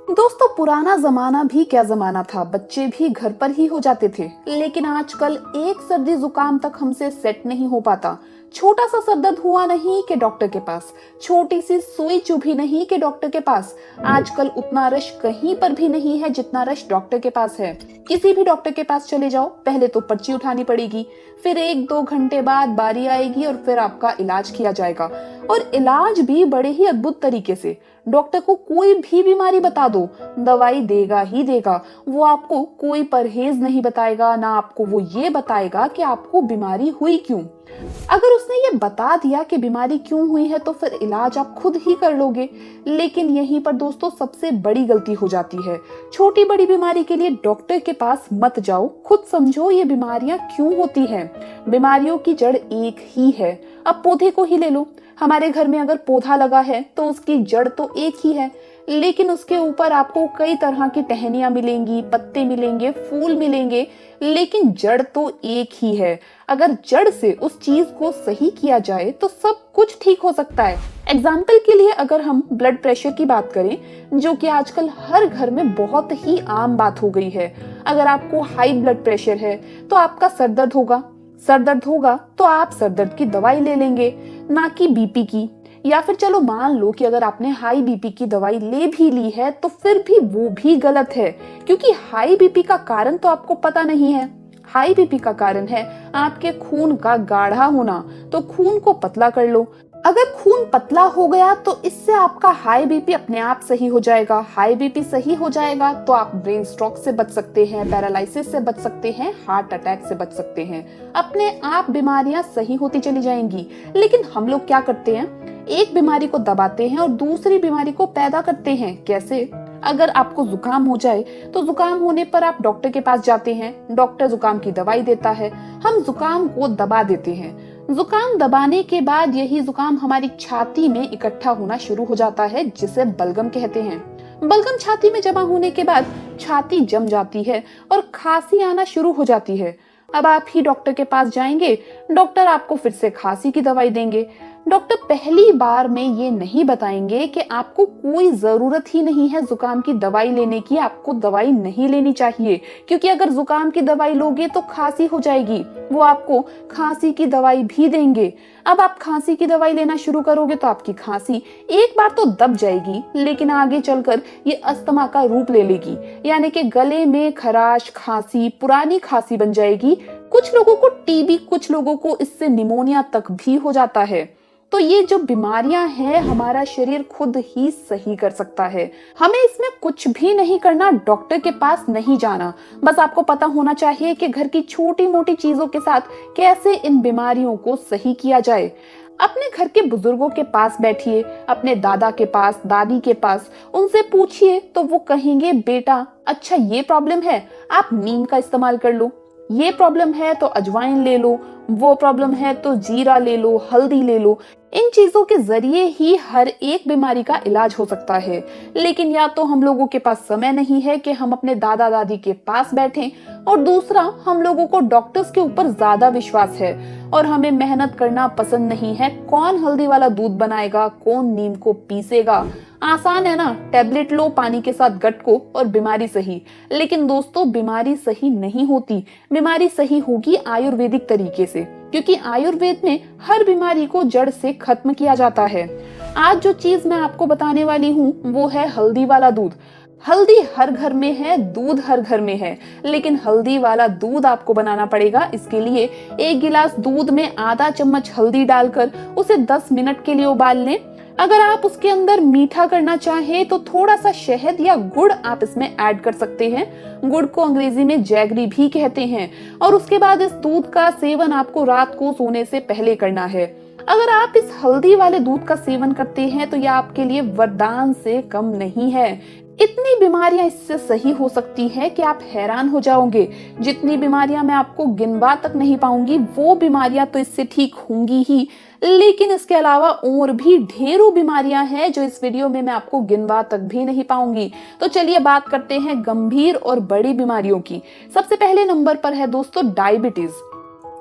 दोस्तों, पुराना जमाना भी क्या जमाना था। बच्चे भी घर पर ही हो जाते थे, लेकिन आजकल एक सर्दी जुकाम तक हमसे सेट नहीं हो पाता। छोटा सा सर दर्द हुआ नहीं कि डॉक्टर के पास, छोटी सी सुई चुभी नहीं कि डॉक्टर के पास। आजकल उतना रश कहीं पर भी नहीं है जितना रश डॉक्टर के पास है। किसी भी डॉक्टर के पास चले जाओ, पहले तो पर्ची उठानी पड़ेगी, फिर 1-2 घंटे बाद बारी आएगी और फिर आपका इलाज किया जाएगा। और इलाज भी बड़े ही अद्भुत तरीके से। डॉक्टर को कोई भी बीमारी बता दो, दवाई देगा ही देगा। वो आपको कोई परहेज नहीं बताएगा, ना आपको वो ये बताएगा कि आपको बीमारी हुई क्यों। अगर उसने ये बता दिया कि बीमारी क्यों हुई है तो फिर इलाज आप खुद ही कर लोगे। लेकिन यहीं पर दोस्तों सबसे बड़ी गलती हो जाती है। छोटी बड़ी बीमारी के लिए डॉक्टर के पास मत जाओ, खुद समझो ये बीमारियां क्यों होती हैं। बीमारियों की जड़ एक ही है। अब पौधे को ही ले लो। हमारे घर में अगर पौधा लगा है तो उसकी जड़ तो एक ही है, लेकिन उसके ऊपर आपको कई तरह की टहनियां मिलेंगी, पत्ते मिलेंगे, फूल मिलेंगे, लेकिन जड़ तो एक ही है। अगर जड़ से उस चीज को सही किया जाए तो सब कुछ ठीक हो सकता है। एग्जाम्पल के लिए अगर हम ब्लड प्रेशर की बात करें, जो कि आजकल हर घर में बहुत ही आम बात हो गई है। अगर आपको हाई ब्लड प्रेशर है तो आपका सर दर्द होगा। सर दर्द होगा तो आप सर दर्द की दवाई ले लेंगे, ना कि बीपी की। या फिर चलो मान लो कि अगर आपने हाई बीपी की दवाई ले भी ली है तो फिर भी वो भी गलत है, क्योंकि हाई बीपी का कारण तो आपको पता नहीं है। हाई बीपी का कारण है आपके खून का गाढ़ा होना, तो खून को पतला कर लो। अगर खून पतला हो गया तो इससे आपका हाई बीपी अपने आप सही हो जाएगा। हाई बीपी सही हो जाएगा तो आप ब्रेन स्ट्रोक से बच सकते हैं, पैरालिसिस से बच सकते हैं, हार्ट अटैक से बच सकते हैं। अपने आप बीमारियां सही होती चली जाएंगी। लेकिन हम लोग क्या करते हैं, एक बीमारी को दबाते हैं और दूसरी बीमारी को पैदा करते हैं। कैसे? अगर आपको जुकाम हो जाए तो जुकाम होने पर आप डॉक्टर के पास जाते हैं, डॉक्टर जुकाम की दवाई देता है, हम जुकाम को दबा देते हैं। जुकाम दबाने के बाद यही जुकाम हमारी छाती में इकट्ठा होना शुरू हो जाता है, जिसे बलगम कहते हैं। बलगम छाती में जमा होने के बाद छाती जम जाती है और खांसी आना शुरू हो जाती है। अब आप ही डॉक्टर के पास जाएंगे, डॉक्टर आपको फिर से खांसी की दवाई देंगे। डॉक्टर पहली बार में ये नहीं बताएंगे कि आपको कोई जरूरत ही नहीं है जुकाम की दवाई लेने की, आपको दवाई नहीं लेनी चाहिए, क्योंकि अगर जुकाम की दवाई लोगे तो खांसी हो जाएगी। वो आपको खांसी की दवाई भी देंगे। अब आप खांसी की दवाई लेना शुरू करोगे तो आपकी खांसी एक बार तो दब जाएगी, लेकिन आगे चलकर ये अस्थमा का रूप ले लेगी, यानी कि गले में खराश, खांसी, पुरानी खांसी बन जाएगी। कुछ लोगों को टीबी, कुछ लोगों को इससे निमोनिया तक भी हो जाता है। तो ये जो बीमारियां हैं हमारा शरीर खुद ही सही कर सकता है। हमें इसमें कुछ भी नहीं करना, डॉक्टर के पास नहीं जाना। बस आपको पता होना चाहिए कि घर की छोटी मोटी चीजों के साथ कैसे इन बीमारियों को सही किया जाए। अपने घर के बुजुर्गों के पास बैठिए, अपने दादा के पास, दादी के पास, उनसे पूछिए तो वो कहेंगे, बेटा अच्छा ये प्रॉब्लम है, आप नीम का इस्तेमाल कर लो। ये प्रॉब्लम है तो अजवाइन ले लो, वो प्रॉब्लम है तो जीरा ले लो, हल्दी ले लो। इन चीजों के जरिए ही हर एक बीमारी का इलाज हो सकता है। लेकिन या तो हम लोगों के पास समय नहीं है कि हम अपने दादा दादी के पास बैठें, और दूसरा हम लोगों को डॉक्टर्स के ऊपर ज्यादा विश्वास है और हमें मेहनत करना पसंद नहीं है। कौन हल्दी वाला दूध बनाएगा, कौन नीम को पीसेगा। आसान है ना, टैबलेट लो, पानी के साथ गटको और बीमारी सही। लेकिन दोस्तों बीमारी सही नहीं होती, बीमारी सही होगी आयुर्वेदिक तरीके से, क्योंकि आयुर्वेद में हर बीमारी को जड़ से खत्म किया जाता है। आज जो चीज मैं आपको बताने वाली हूँ वो है हल्दी वाला दूध। हल्दी हर घर में है, दूध हर घर में है, लेकिन हल्दी वाला दूध आपको बनाना पड़ेगा। इसके लिए 1 गिलास दूध में आधा चम्मच हल्दी डालकर उसे 10 मिनट के लिए उबाल लें। अगर आप उसके अंदर मीठा करना चाहें तो थोड़ा सा शहद या गुड़ आप इसमें ऐड कर सकते हैं। गुड़ को अंग्रेजी में जैगरी भी कहते हैं। और उसके बाद इस दूध का सेवन आपको रात को सोने से पहले करना है। अगर आप इस हल्दी वाले दूध का सेवन करते हैं तो यह आपके लिए वरदान से कम नहीं है। इतनी बीमारियां इससे सही हो सकती हैं कि आप हैरान हो जाओगे। जितनी बीमारियां मैं आपको गिनवा तक नहीं पाऊंगी, वो बीमारियां तो इससे ठीक होंगी ही, लेकिन इसके अलावा और भी ढेरों बीमारियां हैं जो इस वीडियो में मैं आपको गिनवा तक भी नहीं पाऊंगी। तो चलिए बात करते हैं गंभीर और बड़ी बीमारियों की। सबसे पहले नंबर पर है दोस्तों डायबिटीज।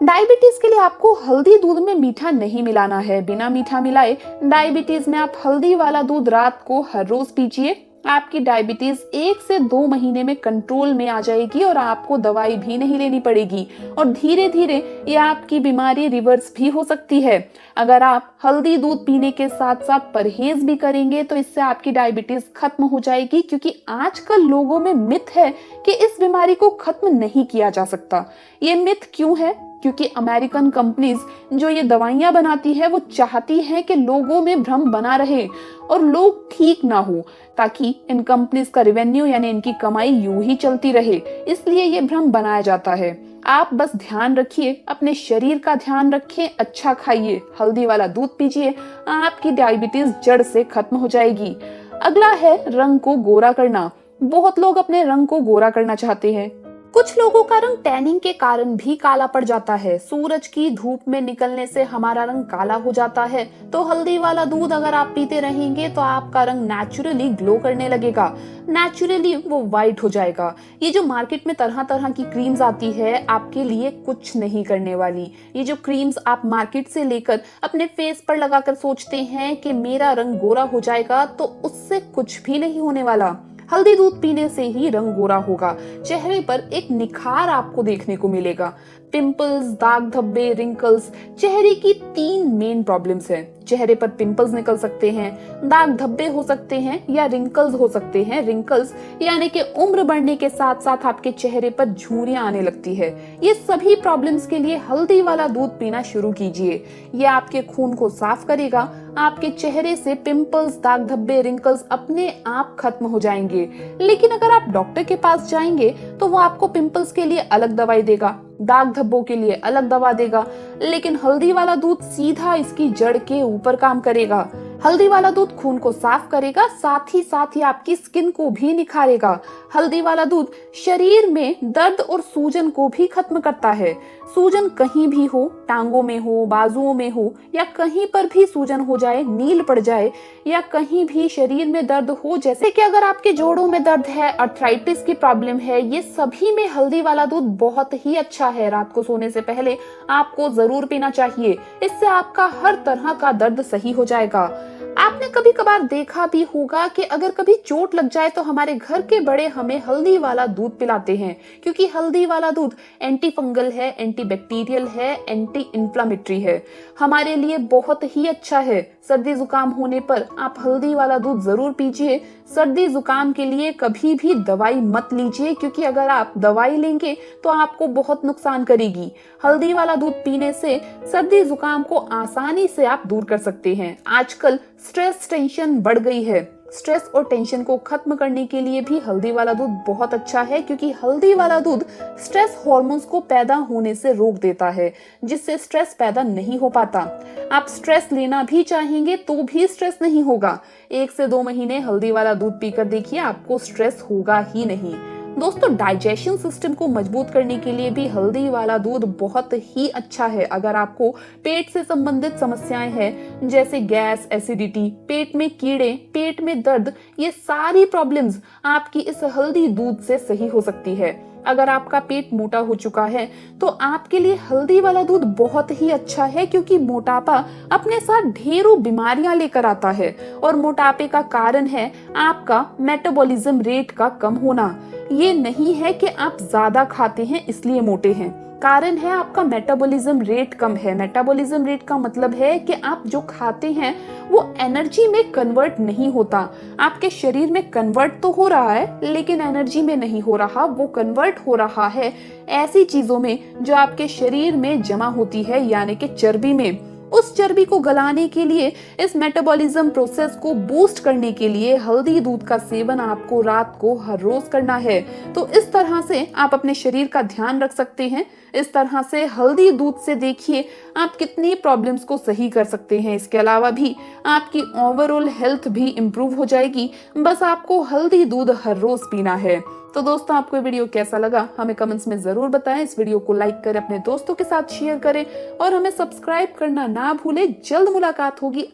डायबिटीज के लिए आपको हल्दी दूध में मीठा नहीं मिलाना है। बिना मीठा मिलाए डायबिटीज में आप हल्दी वाला दूध रात को हर रोज पीजिए। आपकी डायबिटीज 1 से 2 महीने में कंट्रोल में आ जाएगी और आपको दवाई भी नहीं लेनी पड़ेगी और धीरे धीरे ये आपकी बीमारी रिवर्स भी हो सकती है। अगर आप हल्दी दूध पीने के साथ साथ परहेज भी करेंगे तो इससे आपकी डायबिटीज खत्म हो जाएगी, क्योंकि आजकल लोगों में मिथ है कि इस बीमारी को खत्म नहीं किया जा सकता। ये मिथ क्यों है? क्योंकि अमेरिकन कंपनीज जो ये दवाइयां बनाती है वो चाहती है कि लोगों में भ्रम बना रहे और लोग ठीक ना हो, ताकि इन कंपनीज का रेवेन्यू यानी इनकी कमाई यूं ही चलती रहे। इसलिए ये भ्रम बनाया जाता है। आप बस ध्यान रखिए, अपने शरीर का ध्यान रखें, अच्छा खाइए, हल्दी वाला दूध पीजिए, आपकी डायबिटीज जड़ से खत्म हो जाएगी। अगला है रंग को गोरा करना। बहुत लोग अपने रंग को गोरा करना चाहते हैं। कुछ लोगों का रंग टैनिंग के कारण भी काला पड़ जाता है। सूरज की धूप में निकलने से हमारा रंग काला हो जाता है, तो हल्दी वाला दूध अगर आप पीते रहेंगे तो आपका रंग नेचुरली ग्लो करने लगेगा, नेचुरली वो वाइट हो जाएगा। ये जो मार्केट में तरह तरह की क्रीम्स आती है आपके लिए कुछ नहीं करने वाली। ये जो क्रीम्स आप मार्केट से लेकर अपने फेस पर लगाकर सोचते हैं कि मेरा रंग गोरा हो जाएगा, तो उससे कुछ भी नहीं होने वाला। हल्दी दूध पीने से ही रंग गोरा होगा, चेहरे पर एक निखार आपको देखने को मिलेगा। पिंपल्स, दाग धब्बे, रिंकल्स चेहरे की 3 मेन प्रॉब्लम्स हैं। चेहरे पर पिंपल्स निकल सकते हैं, दाग धब्बे हो सकते हैं या रिंकल्स हो सकते हैं। रिंकल्स यानी कि उम्र बढ़ने के साथ साथ आपके चेहरे पर झुर्रियां आने लगती है। ये सभी प्रॉब्लम्स के लिए हल्दी वाला दूध पीना शुरू कीजिए। ये आपके खून को साफ करेगा, आपके चेहरे से पिंपल्स, दाग धब्बे, रिंकल्स अपने आप खत्म हो जाएंगे। लेकिन अगर आप डॉक्टर के पास जाएंगे तो वो आपको पिंपल्स के लिए अलग दवाई देगा, दाग धब्बों के लिए अलग दवा देगा, लेकिन हल्दी वाला दूध सीधा इसकी जड़ के ऊपर काम करेगा। हल्दी वाला दूध खून को साफ करेगा, साथ ही आपकी स्किन को भी निखारेगा। हल्दी वाला दूध शरीर में दर्द और सूजन को भी खत्म करता है। सूजन कहीं भी हो, टांगों में हो, बाजुओं में हो, या कहीं पर भी सूजन हो जाए, नील पड़ जाए, या कहीं भी शरीर में दर्द हो, जैसे कि अगर आपके जोड़ों में दर्द है, अर्थराइटिस की प्रॉब्लम है, ये सभी में हल्दी वाला दूध बहुत ही अच्छा है। रात को सोने से पहले आपको जरूर पीना चाहिए, इससे आपका हर तरह का दर्द सही हो जाएगा। आपने कभी कभार देखा भी होगा कि अगर कभी चोट लग जाए तो हमारे घर के बड़े हमें हल्दी वाला दूध पिलाते हैं, क्योंकि हल्दी वाला दूध एंटी फंगल है, एंटी बैक्टीरियल है, एंटी इंफ्लेमेटरी है, हमारे लिए बहुत ही अच्छा है। सर्दी जुकाम होने पर आप हल्दी वाला दूध जरूर पीजिए। सर्दी जुकाम के लिए कभी भी दवाई मत लीजिए, क्योंकि अगर आप दवाई लेंगे तो आपको बहुत नुकसान करेगी। हल्दी वाला दूध पीने से सर्दी जुकाम को आसानी से आप दूर कर सकते हैं। आजकल स्ट्रेस, टेंशन बढ़ गई है। स्ट्रेस और टेंशन को खत्म करने के लिए भी हल्दी वाला दूध बहुत अच्छा है, क्योंकि हल्दी वाला दूध स्ट्रेस हार्मोन्स को पैदा होने से रोक देता है, जिससे स्ट्रेस पैदा नहीं हो पाता। आप स्ट्रेस लेना भी चाहेंगे तो भी स्ट्रेस नहीं होगा। 1 से 2 महीने हल्दी वाला दूध पीकर देखिए, आपको स्ट्रेस होगा ही नहीं। दोस्तों, डाइजेशन सिस्टम को मजबूत करने के लिए भी हल्दी वाला दूध बहुत ही अच्छा है। अगर आपको पेट से संबंधित समस्याएं हैं, जैसे गैस, एसिडिटी, पेट में कीड़े, पेट में दर्द, ये सारी प्रॉब्लम्स आपकी इस हल्दी दूध से सही हो सकती है। अगर आपका पेट मोटा हो चुका है तो आपके लिए हल्दी वाला दूध बहुत ही अच्छा है, क्योंकि मोटापा अपने साथ ढेरों बीमारियां लेकर आता है और मोटापे का कारण है आपका मेटाबॉलिज्म रेट का कम होना। ये नहीं है कि आप ज्यादा खाते हैं इसलिए मोटे हैं, कारण है आपका मेटाबॉलिज्म रेट कम है। मेटाबॉलिज्म रेट का मतलब है कि आप जो खाते हैं वो एनर्जी में कन्वर्ट नहीं होता। आपके शरीर में कन्वर्ट तो हो रहा है लेकिन एनर्जी में नहीं हो रहा, वो कन्वर्ट हो रहा है ऐसी चीजों में जो आपके शरीर में जमा होती है, यानी कि चर्बी में। उस चर्बी को गलाने के लिए, इस मेटाबॉलिज्म प्रोसेस को बूस्ट करने के लिए हल्दी दूध का सेवन आपको रात को हर रोज करना है। तो इस तरह से आप अपने शरीर का ध्यान रख सकते हैं। इस तरह से हल्दी दूध से देखिए आप कितनी प्रॉब्लम्स को सही कर सकते हैं। इसके अलावा भी आपकी ओवरऑल हेल्थ भी इम्प्रूव हो जाएगी। बस आपको हल्दी दूध हर रोज पीना है। तो दोस्तों, आपको ये वीडियो कैसा लगा हमें कमेंट्स में जरूर बताएं। इस वीडियो को लाइक करें, अपने दोस्तों के साथ शेयर करें और हमें सब्सक्राइब करना ना भूलें। जल्द मुलाकात होगी।